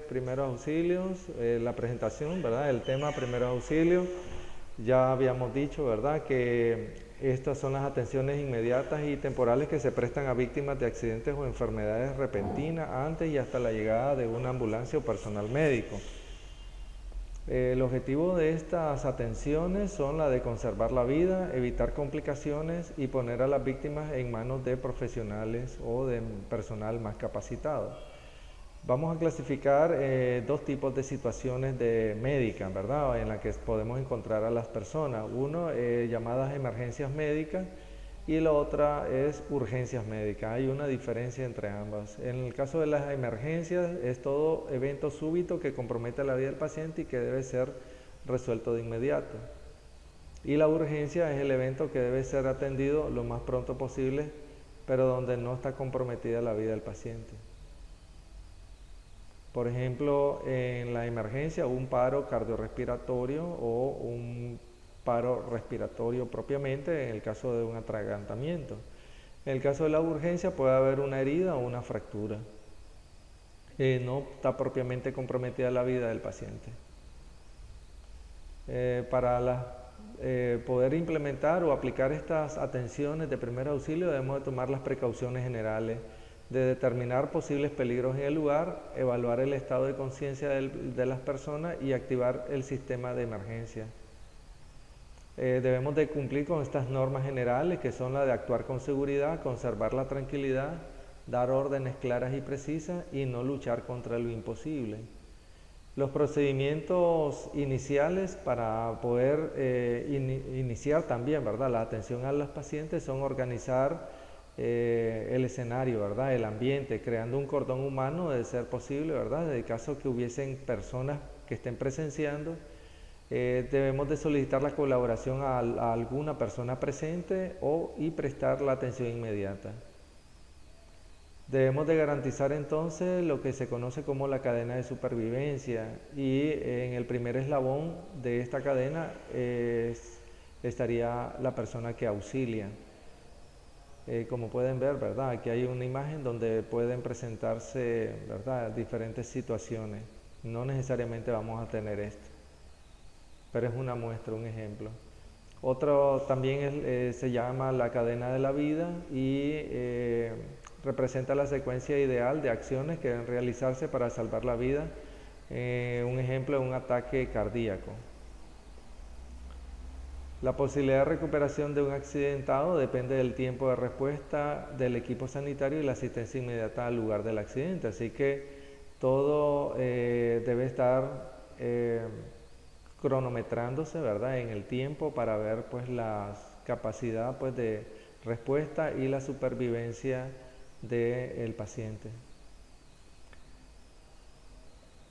primeros auxilios, la presentación, ¿verdad? El tema primeros auxilios. Ya habíamos dicho, ¿verdad?, que estas son las atenciones inmediatas y temporales que se prestan a víctimas de accidentes o enfermedades repentinas antes y hasta la llegada de una ambulancia o personal médico. El objetivo de estas atenciones son la de conservar la vida, evitar complicaciones y poner a las víctimas en manos de profesionales o de personal más capacitado. Vamos a clasificar dos tipos de situaciones médicas, ¿verdad?, en las que podemos encontrar a las personas. Uno, llamadas emergencias médicas, y la otra es urgencias médicas. Hay una diferencia entre ambas. En el caso de las emergencias, es todo evento súbito que compromete la vida del paciente y que debe ser resuelto de inmediato. Y la urgencia es el evento que debe ser atendido lo más pronto posible, pero donde no está comprometida la vida del paciente. Por ejemplo, en la emergencia, un paro cardiorrespiratorio o un paro respiratorio propiamente, en el caso de un atragantamiento. En el caso de la urgencia puede haber una herida o una fractura. No está propiamente comprometida la vida del paciente. Para poder implementar o aplicar estas atenciones de primer auxilio, debemos de tomar las precauciones generales de determinar posibles peligros en el lugar, evaluar el estado de conciencia de las personas y activar el sistema de emergencia. Debemos de cumplir con estas normas generales, que son la de actuar con seguridad, conservar la tranquilidad, dar órdenes claras y precisas y no luchar contra lo imposible. Los procedimientos iniciales para poder iniciar también, ¿verdad?, la atención a los pacientes son organizar el escenario, ¿verdad?, el ambiente, creando un cordón humano de ser posible, ¿verdad?, en el caso que hubiesen personas que estén presenciando. Debemos de solicitar la colaboración a alguna persona presente y prestar la atención inmediata. Debemos de garantizar entonces lo que se conoce como la cadena de supervivencia, y en el primer eslabón de esta cadena estaría la persona que auxilia. Como pueden ver, ¿verdad?, aquí hay una imagen donde pueden presentarse, ¿verdad?, diferentes situaciones. No necesariamente vamos a tener esto, pero es una muestra, un ejemplo. Otro también se llama la cadena de la vida y representa la secuencia ideal de acciones que deben realizarse para salvar la vida. Un ejemplo es un ataque cardíaco. La posibilidad de recuperación de un accidentado depende del tiempo de respuesta del equipo sanitario y la asistencia inmediata al lugar del accidente. Así que todo debe estar cronometrándose, ¿verdad?, en el tiempo para ver pues la capacidad pues de respuesta y la supervivencia del paciente.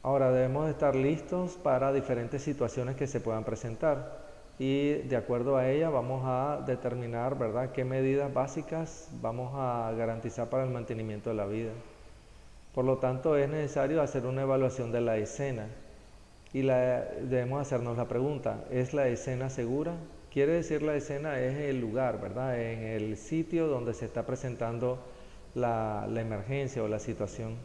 Ahora debemos estar listos para diferentes situaciones que se puedan presentar, y de acuerdo a ella vamos a determinar, ¿verdad?, qué medidas básicas vamos a garantizar para el mantenimiento de la vida. Por lo tanto, es necesario hacer una evaluación de la escena y debemos hacernos la pregunta: ¿es la escena segura? Quiere decir, la escena es el lugar, ¿verdad?, en el sitio donde se está presentando la emergencia o la situación.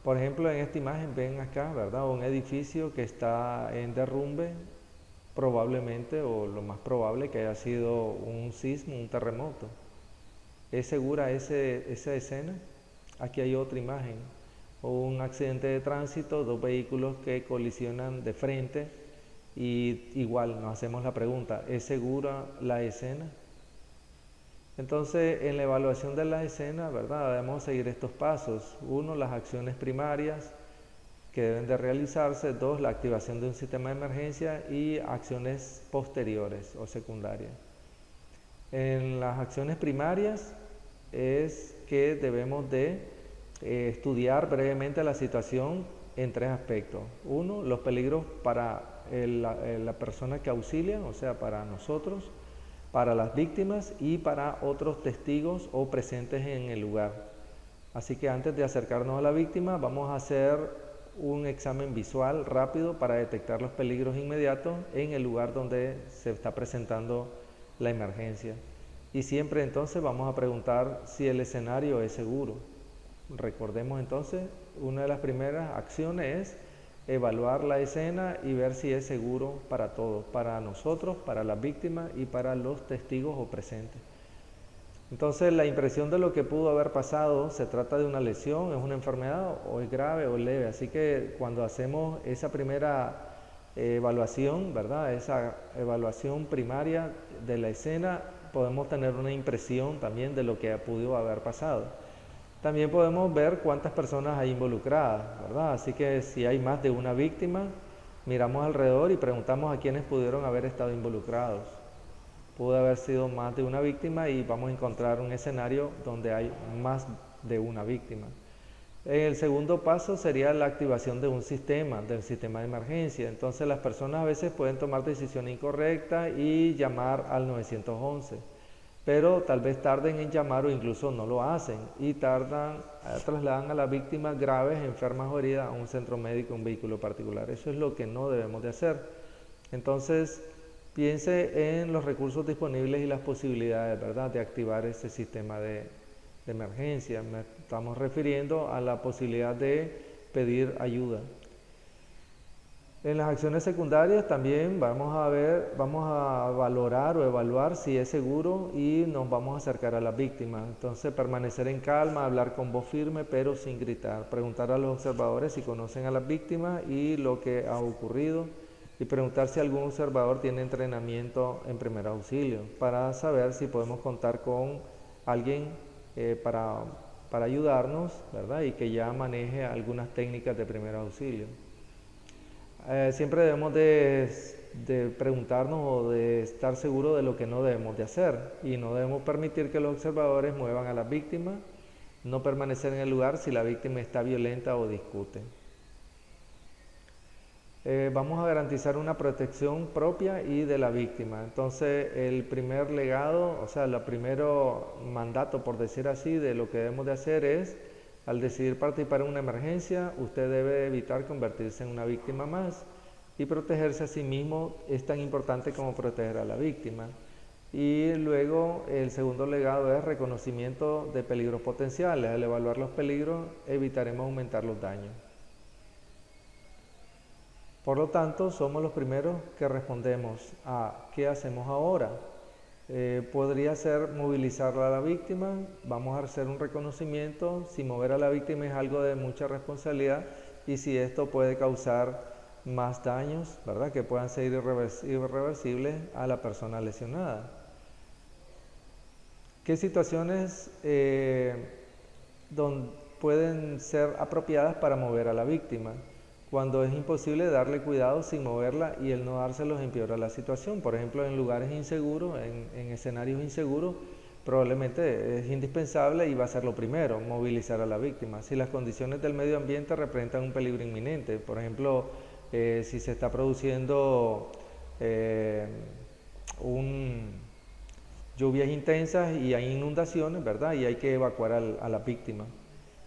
Por ejemplo, en esta imagen ven acá, ¿verdad?, un edificio que está en derrumbe, probablemente, o lo más probable, que haya sido un sismo, un terremoto. ¿Es segura esa escena? Aquí hay otra imagen, o un accidente de tránsito, dos vehículos que colisionan de frente, y igual nos hacemos la pregunta: ¿es segura la escena? Entonces, en la evaluación de la escena, ¿verdad?, debemos seguir estos pasos. 1, las acciones primarias que deben de realizarse. 2, la activación de un sistema de emergencia, y acciones posteriores o secundarias. En las acciones primarias es que debemos de estudiar brevemente la situación en 3 aspectos. 1, los peligros para la persona que auxilia, o sea, para nosotros, para las víctimas y para otros testigos o presentes en el lugar. Así que antes de acercarnos a la víctima, vamos a hacer un examen visual rápido para detectar los peligros inmediatos en el lugar donde se está presentando la emergencia. Y siempre entonces vamos a preguntar si el escenario es seguro. Recordemos entonces, una de las primeras acciones es evaluar la escena y ver si es seguro para todos, para nosotros, para las víctimas y para los testigos o presentes. Entonces la impresión de lo que pudo haber pasado, se trata de una lesión, es una enfermedad o es grave o leve, así que cuando hacemos esa primera evaluación, ¿verdad? Esa evaluación primaria de la escena, podemos tener una impresión también de lo que pudo haber pasado. También podemos ver cuántas personas hay involucradas, ¿verdad? Así que si hay más de una víctima, miramos alrededor y preguntamos a quienes pudieron haber estado involucrados. Pudo haber sido más de una víctima y vamos a encontrar un escenario donde hay más de una víctima. El segundo paso sería la activación de un sistema, del sistema de emergencia. Entonces las personas a veces pueden tomar decisiones incorrectas y llamar al 911, pero tal vez tarden en llamar o incluso no lo hacen y trasladan a las víctimas graves, enfermas o heridas a un centro médico, un vehículo particular. Eso es lo que no debemos de hacer. Entonces, piense en los recursos disponibles y las posibilidades, ¿verdad?, de activar ese sistema de emergencia. Estamos refiriendo a la posibilidad de pedir ayuda. En las acciones secundarias también vamos a valorar o evaluar si es seguro y nos vamos a acercar a las víctimas. Entonces, permanecer en calma, hablar con voz firme pero sin gritar, preguntar a los observadores si conocen a las víctimas y lo que ha ocurrido, y preguntar si algún observador tiene entrenamiento en primer auxilio para saber si podemos contar con alguien para ayudarnos, ¿verdad? Y que ya maneje algunas técnicas de primer auxilio. Siempre debemos de preguntarnos o de estar seguros de lo que no debemos de hacer, y no debemos permitir que los observadores muevan a las víctimas, no permanecer en el lugar si la víctima está violenta o discute. Vamos a garantizar una protección propia y de la víctima. Entonces el primer legado, o sea, el primero mandato, por decir así, de lo que debemos de hacer es, al decidir participar en una emergencia, usted debe evitar convertirse en una víctima más, y protegerse a sí mismo es tan importante como proteger a la víctima. Y luego el segundo legado es reconocimiento de peligros potenciales. Al evaluar los peligros evitaremos aumentar los daños. Por lo tanto, somos los primeros que respondemos a ¿qué hacemos ahora? Podría ser movilizar a la víctima, vamos a hacer un reconocimiento, si mover a la víctima es algo de mucha responsabilidad y si esto puede causar más daños, ¿verdad?, que puedan ser irreversibles a la persona lesionada. ¿Qué situaciones pueden ser apropiadas para mover a la víctima? Cuando es imposible darle cuidado sin moverla y el no dárselos empeora la situación. Por ejemplo, en lugares inseguros, en escenarios inseguros, probablemente es indispensable y va a ser lo primero, movilizar a la víctima. Si las condiciones del medio ambiente representan un peligro inminente, por ejemplo, si se está produciendo lluvias intensas y hay inundaciones, ¿verdad?, y hay que evacuar a la víctima.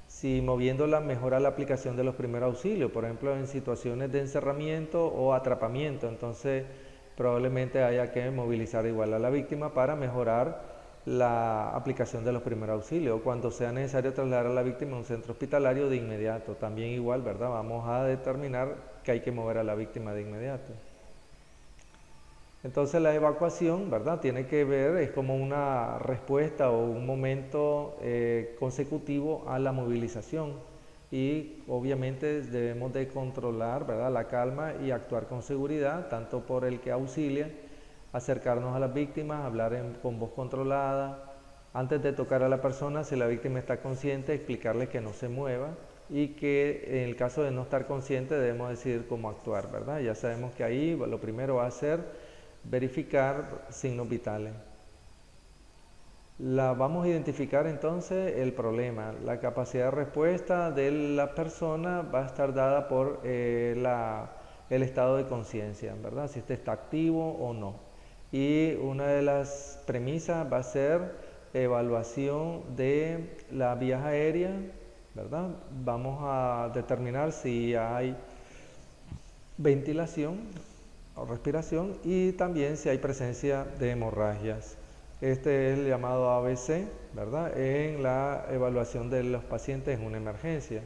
Si moviéndola mejora la aplicación de los primeros auxilios, por ejemplo en situaciones de encerramiento o atrapamiento, entonces probablemente haya que movilizar igual a la víctima para mejorar la aplicación de los primeros auxilios. Cuando sea necesario trasladar a la víctima a un centro hospitalario de inmediato, también igual, ¿verdad? Vamos a determinar que hay que mover a la víctima de inmediato. Entonces la evacuación, ¿verdad?, tiene que ver, es como una respuesta o un momento consecutivo a la movilización, y obviamente debemos de controlar, ¿verdad?, la calma y actuar con seguridad, tanto por el que auxilia, acercarnos a las víctimas, hablar con voz controlada, antes de tocar a la persona, si la víctima está consciente, explicarle que no se mueva, y que en el caso de no estar consciente debemos decidir cómo actuar, ¿verdad? Ya sabemos que ahí lo primero va a ser verificar signos vitales. Vamos a identificar entonces el problema. La capacidad de respuesta de la persona va a estar dada por el estado de conciencia, ¿verdad?, si este está activo o no. Y una de las premisas va a ser evaluación de las vías aéreas, ¿verdad? Vamos a determinar si hay ventilación o respiración y también si hay presencia de hemorragias. Este es el llamado ABC, ¿verdad? En la evaluación de los pacientes en una emergencia.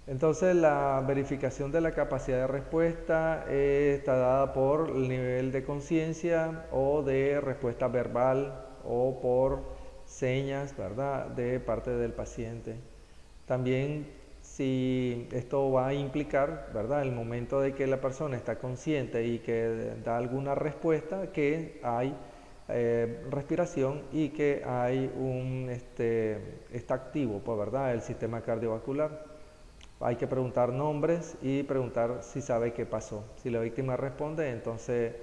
Entonces, la verificación de la capacidad de respuesta está dada por el nivel de conciencia o de respuesta verbal o por señas, ¿verdad?, de parte del paciente. También, si esto va a implicar, ¿verdad?, el momento de que la persona está consciente y que da alguna respuesta, que hay respiración y que hay está activo, pues, ¿verdad?, el sistema cardiovascular. Hay que preguntar nombres y preguntar si sabe qué pasó. Si la víctima responde, entonces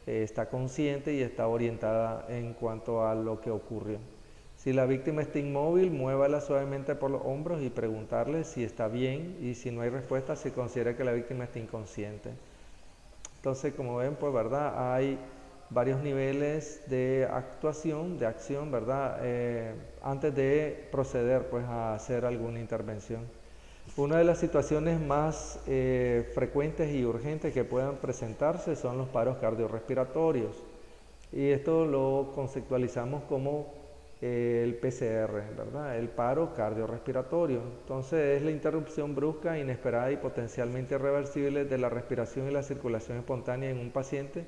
está consciente y está orientada en cuanto a lo que ocurrió. Si la víctima está inmóvil, muévala suavemente por los hombros y preguntarle si está bien, y si no hay respuesta, se considera que la víctima está inconsciente. Entonces, como ven, pues, ¿verdad?, hay varios niveles de actuación, de acción, ¿verdad?, antes de proceder, pues, a hacer alguna intervención. Una de las situaciones más frecuentes y urgentes que puedan presentarse son los paros cardiorrespiratorios, y esto lo conceptualizamos como el PCR, ¿verdad?, el paro cardiorrespiratorio. Entonces, es la interrupción brusca, inesperada y potencialmente irreversible de la respiración y la circulación espontánea en un paciente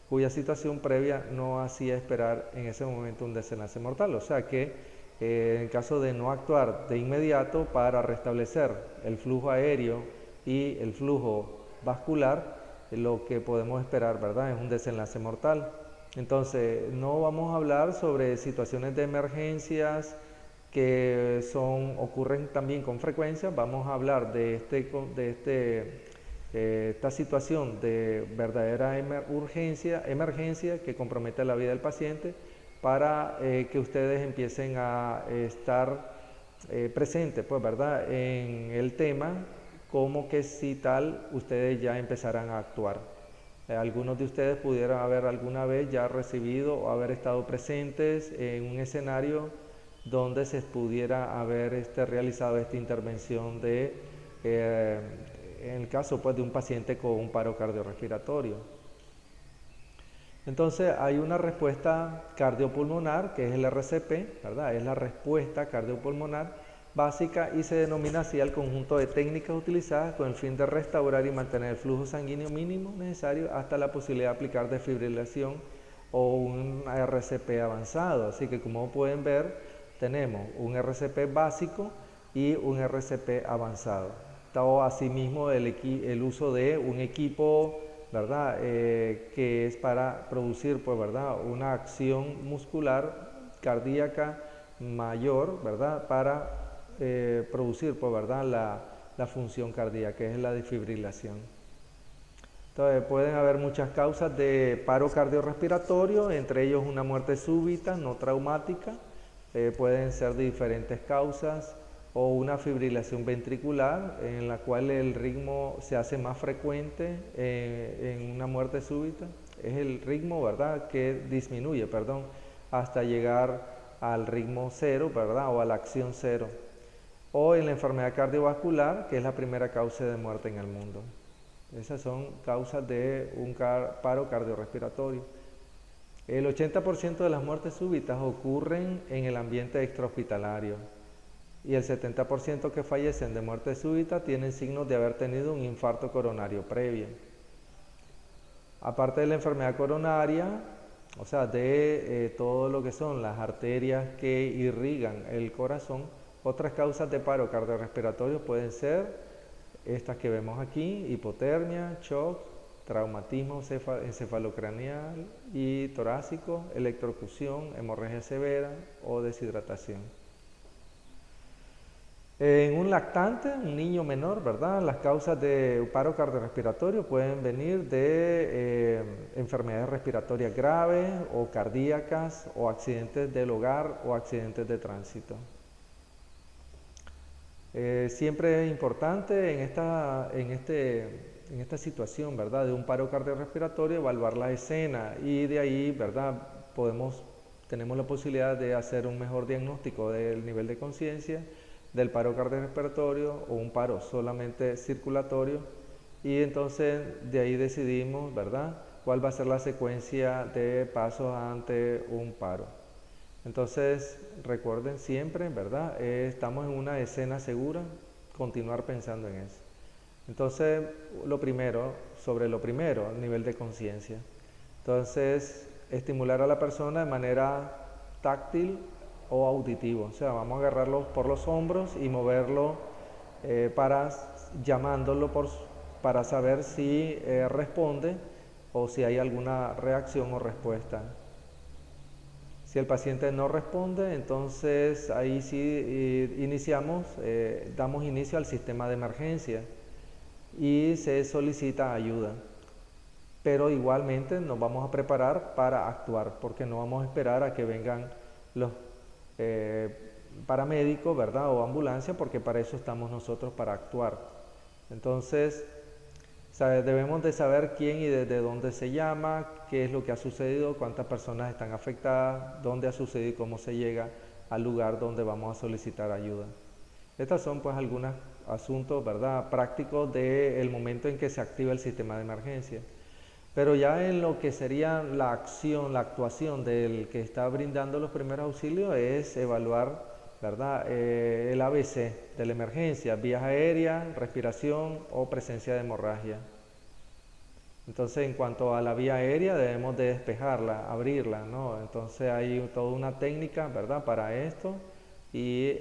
cuya situación previa no hacía esperar en ese momento un desenlace mortal. O sea que en caso de no actuar de inmediato para restablecer el flujo aéreo y el flujo vascular, lo que podemos esperar, ¿verdad?, es un desenlace mortal. Entonces, no vamos a hablar sobre situaciones de emergencias que ocurren también con frecuencia. Vamos a hablar de esta situación de verdadera emergencia que compromete la vida del paciente, para que ustedes empiecen a estar presentes, pues, ¿verdad?, en el tema, como que si tal ustedes ya empezarán a actuar. Algunos de ustedes pudieran haber alguna vez ya recibido o haber estado presentes en un escenario donde se pudiera haber realizado esta intervención en el caso, pues, de un paciente con un paro cardiorrespiratorio. Entonces, hay una respuesta cardiopulmonar, que es el RCP, ¿verdad? Es la respuesta cardiopulmonar básica, y se denomina así al conjunto de técnicas utilizadas con el fin de restaurar y mantener el flujo sanguíneo mínimo necesario hasta la posibilidad de aplicar desfibrilación o un RCP avanzado. Así que, como pueden ver, tenemos un RCP básico y un RCP avanzado. O asimismo el uso de un equipo, ¿verdad?, que es para producir, pues, ¿verdad?, una acción muscular cardíaca mayor, ¿verdad?, para producir, pues, ¿verdad?, la función cardíaca, que es la desfibrilación. Entonces, pueden haber muchas causas de paro cardiorrespiratorio, entre ellos una muerte súbita, no traumática. Pueden ser de diferentes causas, o una fibrilación ventricular, en la cual el ritmo se hace más frecuente en una muerte súbita. Es el ritmo, ¿verdad?, que disminuye, hasta llegar al ritmo cero, ¿verdad?, o a la acción cero. O en la enfermedad cardiovascular, que es la primera causa de muerte en el mundo. Esas son causas de un paro cardiorrespiratorio. El 80% de las muertes súbitas ocurren en el ambiente extrahospitalario, y el 70% que fallecen de muerte súbita tienen signos de haber tenido un infarto coronario previo. Aparte de la enfermedad coronaria, o sea, de todo lo que son las arterias que irrigan el corazón, otras causas de paro cardiorrespiratorio pueden ser estas que vemos aquí: hipotermia, shock, traumatismo encefalocraneal y torácico, electrocución, hemorragia severa o deshidratación. En un lactante, un niño menor, ¿verdad?, las causas de paro cardiorrespiratorio pueden venir de enfermedades respiratorias graves o cardíacas, o accidentes del hogar o accidentes de tránsito. Siempre es importante en esta situación, ¿verdad?, de un paro cardiorrespiratorio, evaluar la escena, y de ahí, ¿verdad?, tenemos la posibilidad de hacer un mejor diagnóstico del nivel de conciencia, del paro cardiorrespiratorio o un paro solamente circulatorio, y entonces de ahí decidimos, ¿verdad?, cuál va a ser la secuencia de pasos ante un paro. Entonces, recuerden siempre, ¿verdad? Estamos en una escena segura, continuar pensando en eso. Entonces, sobre lo primero, el nivel de conciencia. Entonces, estimular a la persona de manera táctil o auditivo. O sea, vamos a agarrarlo por los hombros y moverlo llamándolo para saber si responde o si hay alguna reacción o respuesta. Si el paciente no responde, entonces ahí sí damos inicio al sistema de emergencia y se solicita ayuda. Pero igualmente nos vamos a preparar para actuar, porque no vamos a esperar a que vengan los paramédicos, ¿verdad? O ambulancia, porque para eso estamos nosotros, para actuar. Entonces, debemos de saber quién y desde dónde se llama, qué es lo que ha sucedido, cuántas personas están afectadas, dónde ha sucedido y cómo se llega al lugar donde vamos a solicitar ayuda. Estas son pues algunos asuntos, ¿verdad?, prácticos del momento en que se activa el sistema de emergencia. Pero ya en lo que sería la actuación del que está brindando los primeros auxilios es evaluar, ¿verdad?, el ABC de la emergencia, vías aéreas, respiración o presencia de hemorragia. Entonces, en cuanto a la vía aérea, debemos de despejarla, abrirla, ¿no? Entonces hay toda una técnica, ¿verdad?, para esto, y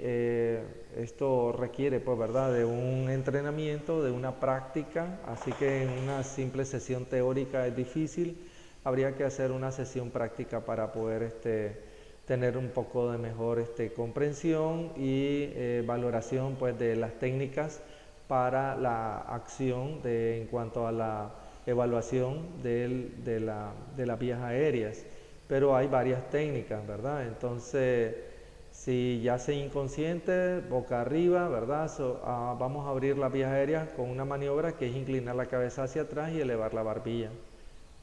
esto requiere, pues, ¿verdad?, de un entrenamiento, de una práctica, así que en una simple sesión teórica es difícil, habría que hacer una sesión práctica para poder tener un poco de mejor comprensión y valoración, pues, de las técnicas para la acción en cuanto a la evaluación de las vías aéreas. Pero hay varias técnicas, ¿verdad? Entonces, si yace inconsciente, boca arriba, ¿verdad? Vamos a abrir las vías aéreas con una maniobra que es inclinar la cabeza hacia atrás y elevar la barbilla,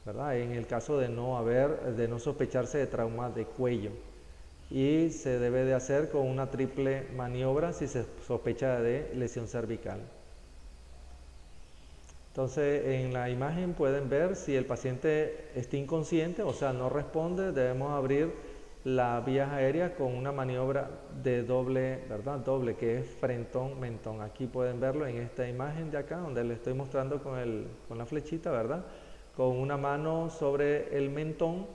¿verdad? En el caso de no sospecharse de trauma de cuello. Y se debe de hacer con una triple maniobra si se sospecha de lesión cervical. Entonces, en la imagen pueden ver si el paciente está inconsciente, o sea, no responde, debemos abrir las vías aéreas con una maniobra de doble, ¿verdad? Doble, que es frentón-mentón. Aquí pueden verlo en esta imagen de acá, donde le estoy mostrando con la flechita, ¿verdad? Con una mano sobre el mentón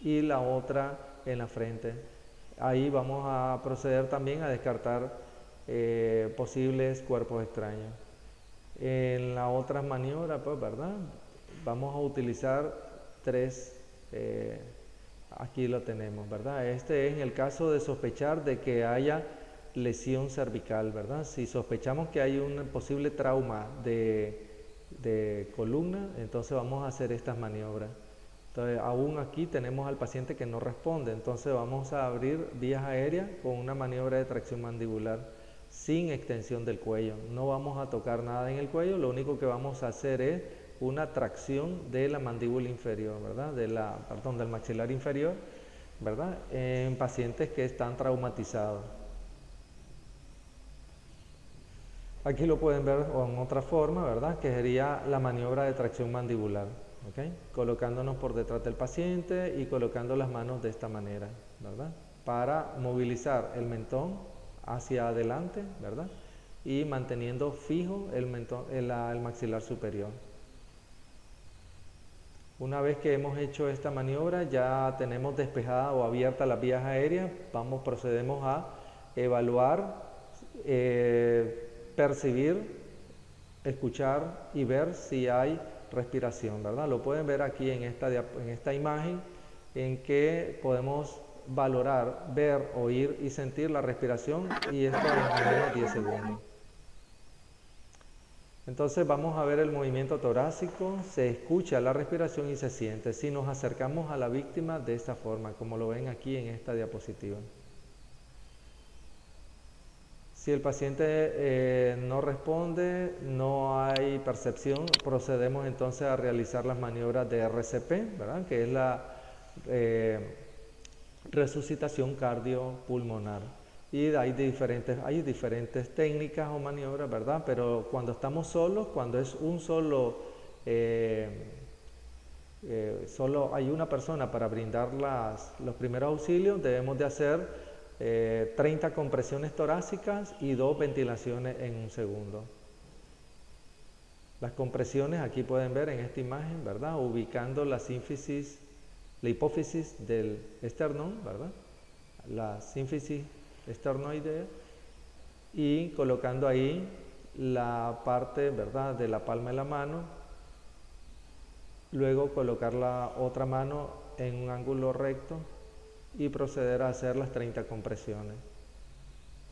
y la otra en la frente. Ahí vamos a proceder también a descartar posibles cuerpos extraños. En la otra maniobra, pues, ¿verdad?, vamos a utilizar aquí lo tenemos, ¿verdad? Este es en el caso de sospechar de que haya lesión cervical, ¿verdad? Si sospechamos que hay un posible trauma de columna, entonces vamos a hacer estas maniobras. Entonces, aún aquí tenemos al paciente que no responde, entonces vamos a abrir vías aéreas con una maniobra de tracción mandibular sin extensión del cuello. No vamos a tocar nada en el cuello, lo único que vamos a hacer es una tracción de la mandíbula inferior, ¿verdad? Del maxilar inferior, ¿verdad?, en pacientes que están traumatizados. Aquí lo pueden ver en otra forma, ¿verdad?, que sería la maniobra de tracción mandibular, ¿okay?, colocándonos por detrás del paciente y colocando las manos de esta manera, ¿verdad?, para movilizar el mentón hacia adelante, ¿verdad?, y manteniendo fijo el maxilar superior. Una vez que hemos hecho esta maniobra, ya tenemos despejada o abierta las vías aéreas, procedemos a evaluar, percibir, escuchar y ver si hay respiración, ¿verdad? Lo pueden ver aquí en esta imagen, en que podemos valorar, ver, oír y sentir la respiración, y esto en menos 10 segundos. Entonces vamos a ver el movimiento torácico, se escucha la respiración y se siente. Si nos acercamos a la víctima de esta forma, como lo ven aquí en esta diapositiva. Si el paciente no responde, no hay percepción, procedemos entonces a realizar las maniobras de RCP, ¿verdad?, que es la resucitación cardiopulmonar. Y hay diferentes técnicas o maniobras, ¿verdad? Pero cuando estamos solos, cuando es un solo solo hay una persona para brindar los primeros auxilios, debemos de hacer 30 compresiones torácicas y 2 ventilaciones en un segundo. Las compresiones aquí pueden ver en esta imagen, ¿verdad? Ubicando la hipófisis del esternón, ¿verdad? La sínfisis esternoidea, y colocando ahí la parte, ¿verdad?, de la palma de la mano. Luego colocar la otra mano en un ángulo recto y proceder a hacer las 30 compresiones.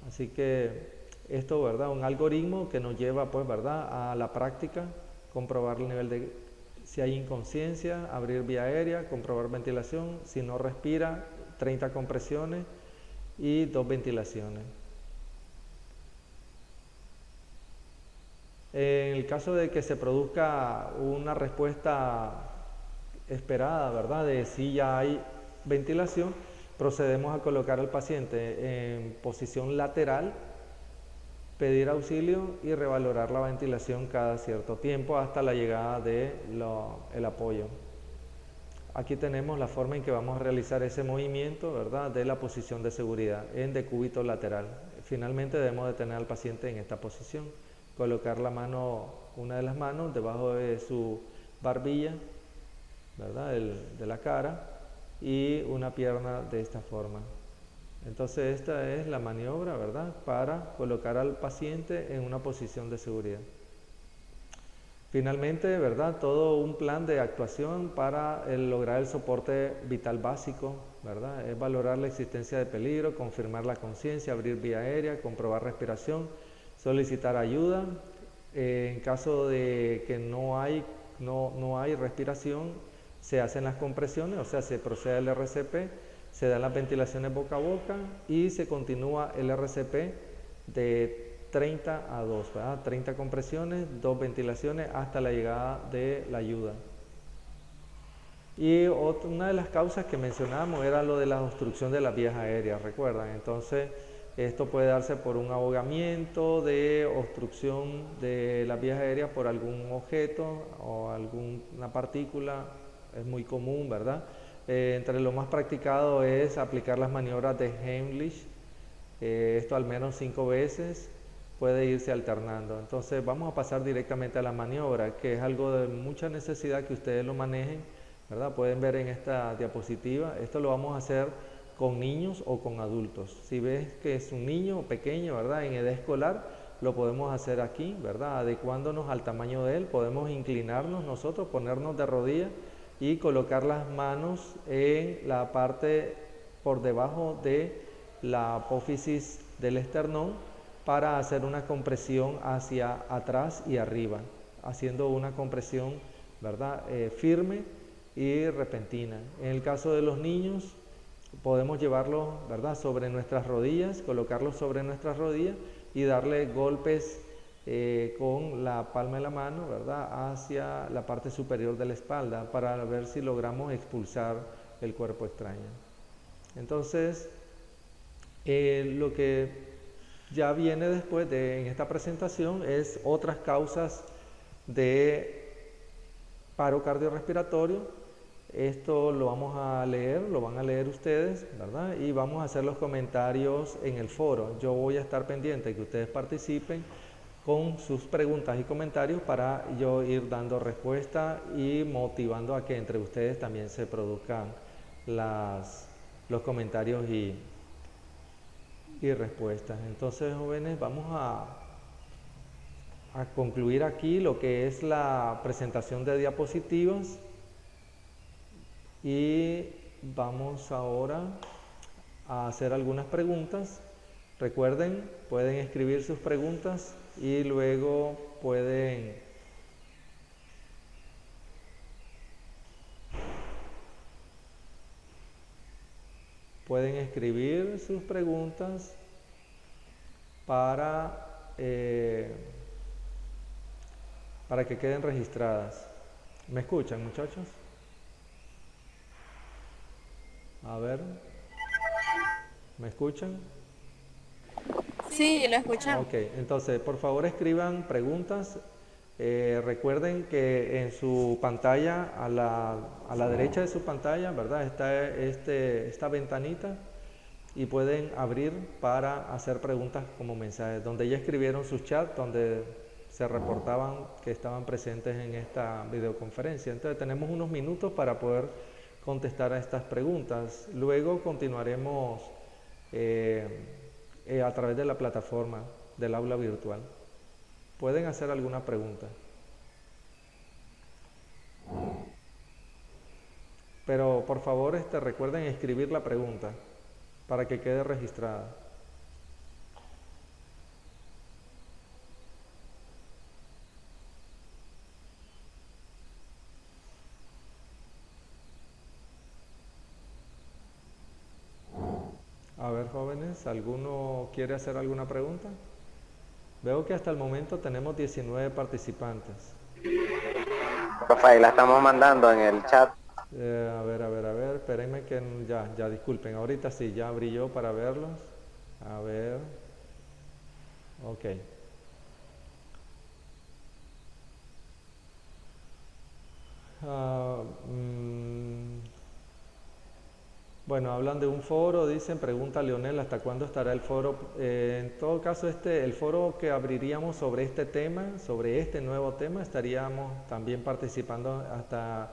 Así que esto, ¿verdad?, un algoritmo que nos lleva, pues, ¿verdad?, a la práctica, comprobar el nivel de, si hay inconsciencia, abrir vía aérea, comprobar ventilación, si no respira, 30 compresiones y 2 ventilaciones. En el caso de que se produzca una respuesta esperada, ¿verdad?, de si ya hay ventilación, procedemos a colocar al paciente en posición lateral, pedir auxilio y revalorar la ventilación cada cierto tiempo hasta la llegada del apoyo. Aquí tenemos la forma en que vamos a realizar ese movimiento, ¿verdad?, de la posición de seguridad en decúbito lateral. Finalmente debemos de tener al paciente en esta posición, colocar la mano, una de las manos debajo de su barbilla, ¿verdad?, de la cara, y una pierna de esta forma. Entonces esta es la maniobra, ¿verdad?, para colocar al paciente en una posición de seguridad. Finalmente, ¿verdad?, todo un plan de actuación para lograr el soporte vital básico, ¿verdad? Es valorar la existencia de peligro, confirmar la conciencia, abrir vía aérea, comprobar respiración, solicitar ayuda. En caso de que no hay respiración, se hacen las compresiones, o sea, se procede al RCP, se dan las ventilaciones boca a boca y se continúa el RCP de 30 a 2, ¿verdad? 30 compresiones, 2 ventilaciones hasta la llegada de la ayuda. Y una de las causas que mencionábamos era lo de la obstrucción de las vías aéreas, ¿recuerdan? Entonces, esto puede darse por un ahogamiento, de obstrucción de las vías aéreas por algún objeto o alguna partícula, es muy común, ¿verdad? Entre lo más practicado es aplicar las maniobras de Heimlich, esto al menos 5 veces, puede irse alternando. Entonces vamos a pasar directamente a la maniobra, que es algo de mucha necesidad que ustedes lo manejen, ¿verdad? Pueden ver en esta diapositiva, esto lo vamos a hacer con niños o con adultos. Si ves que es un niño pequeño, ¿verdad?, en edad escolar, lo podemos hacer aquí, ¿verdad?, adecuándonos al tamaño de él. Podemos inclinarnos nosotros, ponernos de rodillas y colocar las manos en la parte por debajo de la apófisis del esternón para hacer una compresión hacia atrás y arriba, haciendo una compresión, ¿verdad?, firme y repentina. En el caso de los niños, podemos llevarlos, ¿verdad?, sobre nuestras rodillas, colocarlos sobre nuestras rodillas y darle golpes con la palma de la mano, ¿verdad?, hacia la parte superior de la espalda para ver si logramos expulsar el cuerpo extraño. Entonces, lo que ya viene después en esta presentación es otras causas de paro cardiorrespiratorio. Esto lo vamos a leer, lo van a leer ustedes, ¿verdad? Y vamos a hacer los comentarios en el foro. Yo voy a estar pendiente de que ustedes participen con sus preguntas y comentarios para yo ir dando respuesta y motivando a que entre ustedes también se produzcan los comentarios y respuestas. Entonces, jóvenes, vamos a concluir aquí lo que es la presentación de diapositivas y vamos ahora a hacer algunas preguntas. Recuerden, pueden escribir sus preguntas y luego pueden escribir sus preguntas para que queden registradas. ¿Me escuchan, muchachos? A ver, ¿me escuchan? Sí, lo escuchamos. Ok, entonces por favor escriban preguntas Recuerden que en su pantalla, a la derecha de su pantalla, ¿verdad? Está esta ventanita y pueden abrir para hacer preguntas como mensajes, donde ya escribieron sus chats, donde se reportaban que estaban presentes en esta videoconferencia. Entonces tenemos unos minutos para poder contestar a estas preguntas. Luego continuaremos a través de la plataforma del aula virtual. ¿Pueden hacer alguna pregunta? Pero por favor recuerden escribir la pregunta para que quede registrada. A ver, jóvenes, ¿alguno quiere hacer alguna pregunta? Veo que hasta el momento tenemos 19 participantes. Profe, la estamos mandando en el chat. A ver, espérenme que ya disculpen, ahorita sí, ya abrí yo para verlos. A ver, ok. Bueno, hablan de un foro, dicen, pregunta Leonel, ¿hasta cuándo estará el foro? En todo caso, el foro que abriríamos sobre este tema, sobre este nuevo tema, estaríamos también participando hasta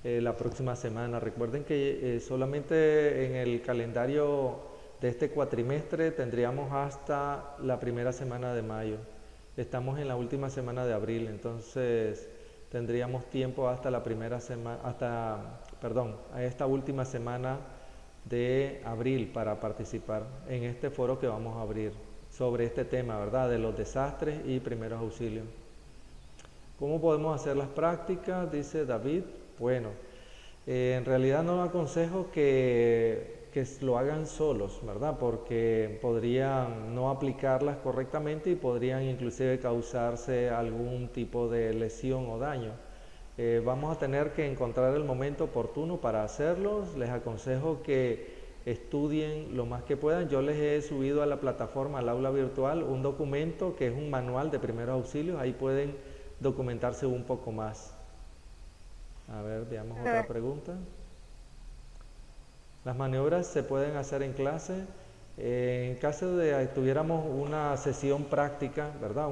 la próxima semana. Recuerden que solamente en el calendario de este cuatrimestre tendríamos hasta la primera semana de mayo. Estamos en la última semana de abril, entonces tendríamos tiempo hasta la primera semana, a esta última semana de abril para participar en este foro que vamos a abrir sobre este tema, ¿verdad? De los desastres y primeros auxilios. ¿Cómo podemos hacer las prácticas? Dice David. Bueno, en realidad no aconsejo que lo hagan solos, ¿verdad? Porque podrían no aplicarlas correctamente y podrían inclusive causarse algún tipo de lesión o daño. Vamos a tener que encontrar el momento oportuno para hacerlos. Les aconsejo que estudien lo más que puedan. Yo les he subido a la plataforma, al aula virtual, un documento que es un manual de primeros auxilios. Ahí pueden documentarse un poco más. A ver, veamos otra pregunta. Las maniobras se pueden hacer en clase. En caso de que tuviéramos una sesión práctica, ¿verdad?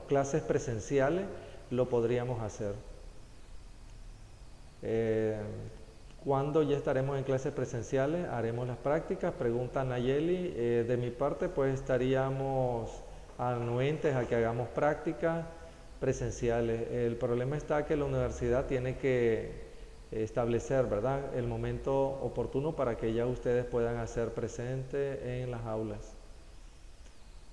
Clases presenciales, lo podríamos hacer. ¿Cuándo ya estaremos en clases presenciales? Haremos las prácticas. Pregunta Nayeli. De mi parte, pues estaríamos anuentes a que hagamos prácticas presenciales. El problema está que la universidad tiene que establecer, ¿verdad?, el momento oportuno para que ya ustedes puedan hacer presente en las aulas.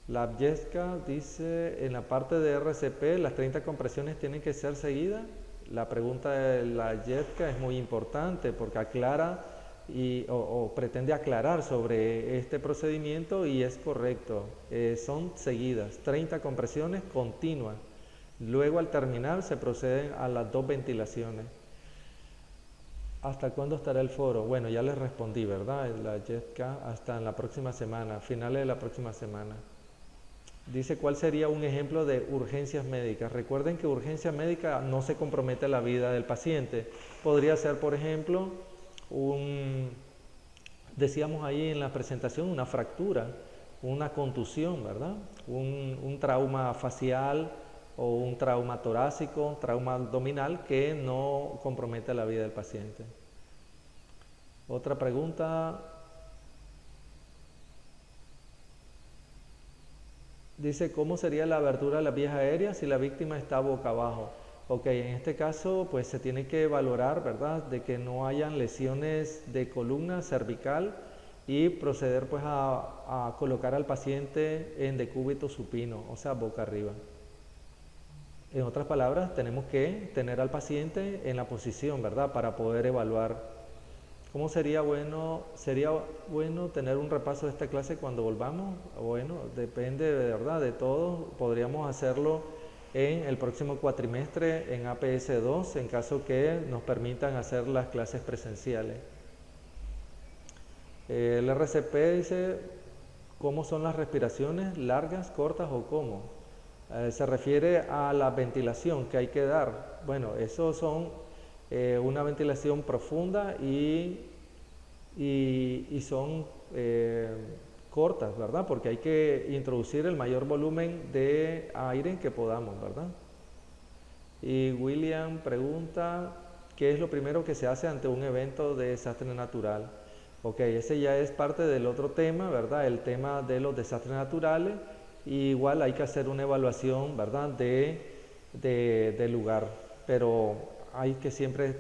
La Abyeska dice, en la parte de RCP, ¿las 30 compresiones tienen que ser seguidas? La pregunta de la Abyeska es muy importante porque aclara o pretende aclarar sobre este procedimiento y es correcto. Son seguidas, 30 compresiones continuas. Luego al terminar se proceden a las 2 ventilaciones. ¿Hasta cuándo estará el foro? Bueno, ya les respondí, ¿verdad? La Jessica, hasta en la próxima semana, finales de la próxima semana. Dice, ¿cuál sería un ejemplo de urgencias médicas? Recuerden que urgencia médica no se compromete la vida del paciente. Podría ser, por ejemplo, decíamos ahí en la presentación, una fractura, una contusión, ¿verdad? Un trauma facial o un trauma torácico, trauma abdominal que no compromete la vida del paciente. Otra pregunta. Dice, ¿cómo sería la abertura de la vías aéreas si la víctima está boca abajo? Ok, en este caso pues se tiene que valorar, ¿verdad?, de que no hayan lesiones de columna cervical y proceder pues a colocar al paciente en decúbito supino, o sea, boca arriba. En otras palabras, tenemos que tener al paciente en la posición, ¿verdad?, para poder evaluar. ¿Cómo sería bueno? ¿Sería bueno tener un repaso de esta clase cuando volvamos? Bueno, depende de verdad de todo. Podríamos hacerlo en el próximo cuatrimestre en APS 2, en caso que nos permitan hacer las clases presenciales. El RCP dice, ¿cómo son las respiraciones? ¿Largas, cortas o cómo? Se refiere a la ventilación que hay que dar. Bueno, eso son una ventilación profunda y son cortas, ¿verdad? Porque hay que introducir el mayor volumen de aire que podamos, ¿verdad? Y William pregunta, ¿qué es lo primero que se hace ante un evento de desastre natural? Ok, ese ya es parte del otro tema, ¿verdad? El tema de los desastres naturales. Y igual hay que hacer una evaluación, ¿verdad? Del lugar. Pero hay que siempre,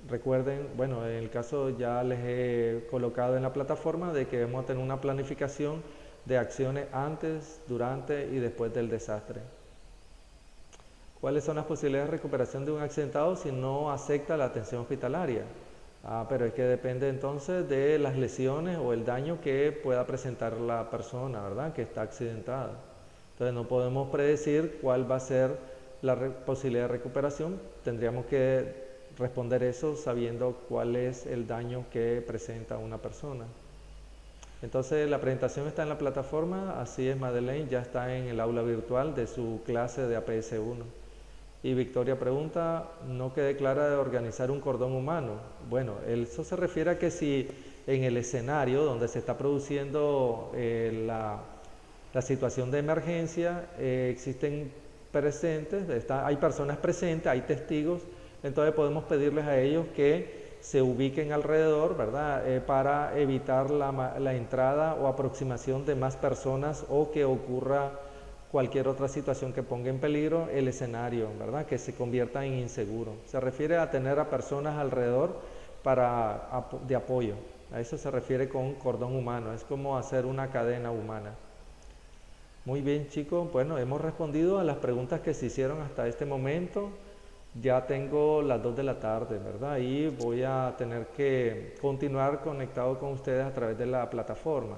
recuerden, bueno, en el caso ya les he colocado en la plataforma de que vamos a tener una planificación de acciones antes, durante y después del desastre. ¿Cuáles son las posibilidades de recuperación de un accidentado si no acepta la atención hospitalaria? Pero es que depende entonces de las lesiones o el daño que pueda presentar la persona, ¿verdad? Que está accidentada. Entonces no podemos predecir cuál va a ser la posibilidad de recuperación. Tendríamos que responder eso sabiendo cuál es el daño que presenta una persona. Entonces la presentación está en la plataforma, así es Madeleine, ya está en el aula virtual de su clase de APS 1. Y Victoria pregunta, no quedé clara de organizar un cordón humano. Bueno, eso se refiere a que si en el escenario donde se está produciendo la situación de emergencia existen presentes, hay personas presentes, hay testigos, entonces podemos pedirles a ellos que se ubiquen alrededor, ¿verdad? Para evitar la entrada o aproximación de más personas o que ocurra cualquier otra situación que ponga en peligro el escenario, ¿verdad? Que se convierta en inseguro. Se refiere a tener a personas alrededor de apoyo. A eso se refiere con cordón humano. Es como hacer una cadena humana. Muy bien, chicos. Bueno, hemos respondido a las preguntas que se hicieron hasta este momento. Ya tengo las 2 de la tarde, ¿verdad? Y voy a tener que continuar conectado con ustedes a través de la plataforma.